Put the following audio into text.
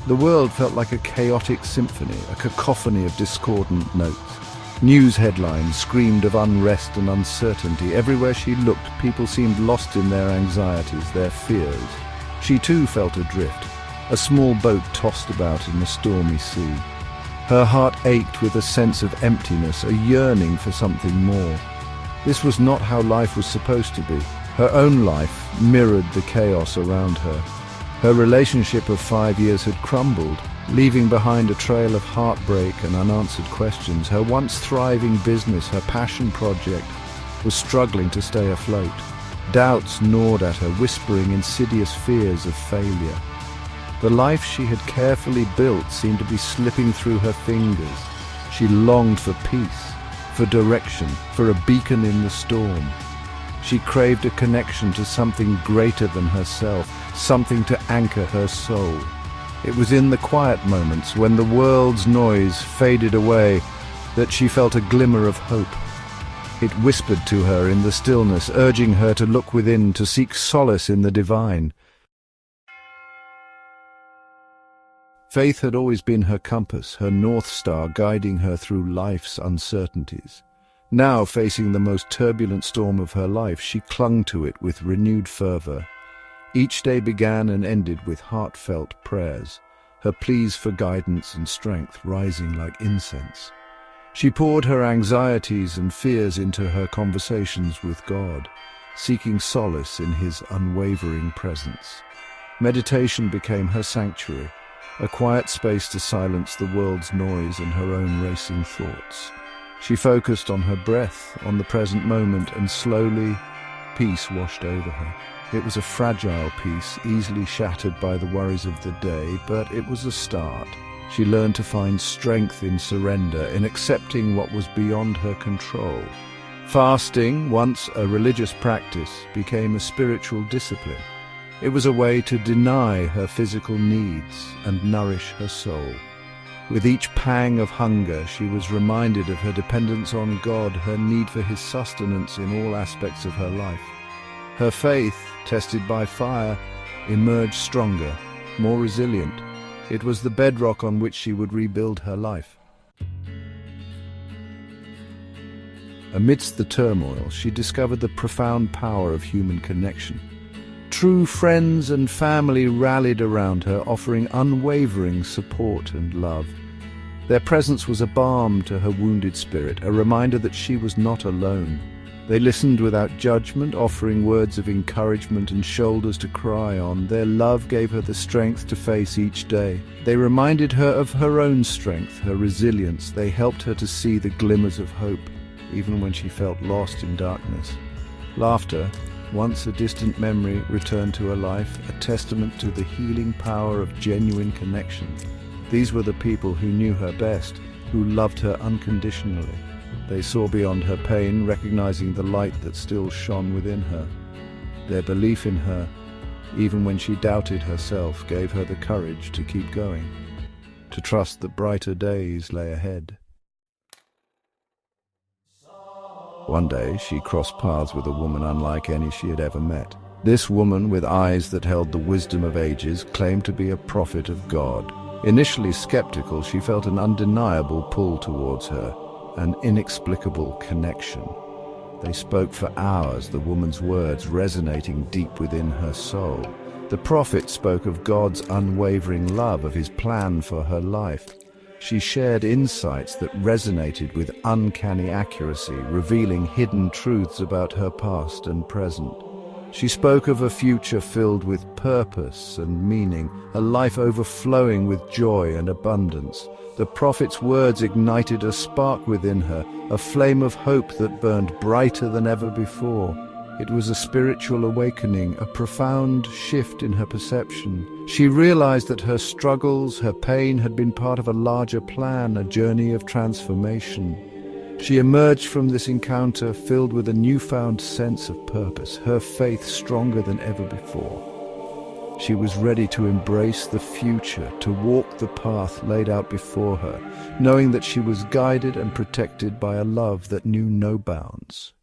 The world felt like a chaotic symphony, a cacophony of discordant notes. News headlines screamed of unrest and uncertainty. Everywhere she looked, people seemed lost in their anxieties, their fears. She too felt adrift, a small boat tossed about in a stormy sea. Her heart ached with a sense of emptiness, a yearning for something more. This was not how life was supposed to be. Her own life mirrored the chaos around her. Her relationship of 5 years had crumbled, leaving behind a trail of heartbreak and unanswered questions. Her once thriving business, her passion project, was struggling to stay afloat. Doubts gnawed at her, whispering insidious fears of failure. The life she had carefully built seemed to be slipping through her fingers. She longed for peace, for direction, for a beacon in the storm. She craved a connection to something greater than herself, something to anchor her soul. It was in the quiet moments, when the world's noise faded away, that she felt a glimmer of hope. It whispered to her in the stillness, urging her to look within, to seek solace in the divine. Faith had always been her compass, her North Star guiding her through life's uncertainties. Now, facing the most turbulent storm of her life, she clung to it with renewed fervor. Each day began and ended with heartfelt prayers, her pleas for guidance and strength rising like incense. She poured her anxieties and fears into her conversations with God, seeking solace in His unwavering presence. Meditation became her sanctuary, a quiet space to silence the world's noise and her own racing thoughts. She focused on her breath, on the present moment, and slowly, peace washed over her. It was a fragile peace, easily shattered by the worries of the day, but it was a start. She learned to find strength in surrender, in accepting what was beyond her control. Fasting, once a religious practice, became a spiritual discipline. It was a way to deny her physical needs and nourish her soul. With each pang of hunger, she was reminded of her dependence on God, her need for His sustenance in all aspects of her life. Her faith, tested by fire, emerged stronger, more resilient. It was the bedrock on which she would rebuild her life. Amidst the turmoil, she discovered the profound power of human connection. True friends and family rallied around her, offering unwavering support and love. Their presence was a balm to her wounded spirit, a reminder that she was not alone. They listened without judgment, offering words of encouragement and shoulders to cry on. Their love gave her the strength to face each day. They reminded her of her own strength, her resilience. They helped her to see the glimmers of hope, even when she felt lost in darkness. Laughter, once a distant memory, returned to her life, a testament to the healing power of genuine connection. These were the people who knew her best, who loved her unconditionally. They saw beyond her pain, recognizing the light that still shone within her. Their belief in her, even when she doubted herself, gave her the courage to keep going, to trust that brighter days lay ahead. One day, she crossed paths with a woman unlike any she had ever met. This woman, with eyes that held the wisdom of ages, claimed to be a prophet of God. Initially skeptical, she felt an undeniable pull towards her, an inexplicable connection. They spoke for hours, the woman's words resonating deep within her soul. The prophet spoke of God's unwavering love, of His plan for her life. She shared insights that resonated with uncanny accuracy, revealing hidden truths about her past and present. She spoke of a future filled with purpose and meaning, a life overflowing with joy and abundance. The prophet's words ignited a spark within her, a flame of hope that burned brighter than ever before. It was a spiritual awakening, a profound shift in her perception. She realized that her struggles, her pain had been part of a larger plan, a journey of transformation. She emerged from this encounter filled with a newfound sense of purpose, her faith stronger than ever before. She was ready to embrace the future, to walk the path laid out before her, knowing that she was guided and protected by a love that knew no bounds.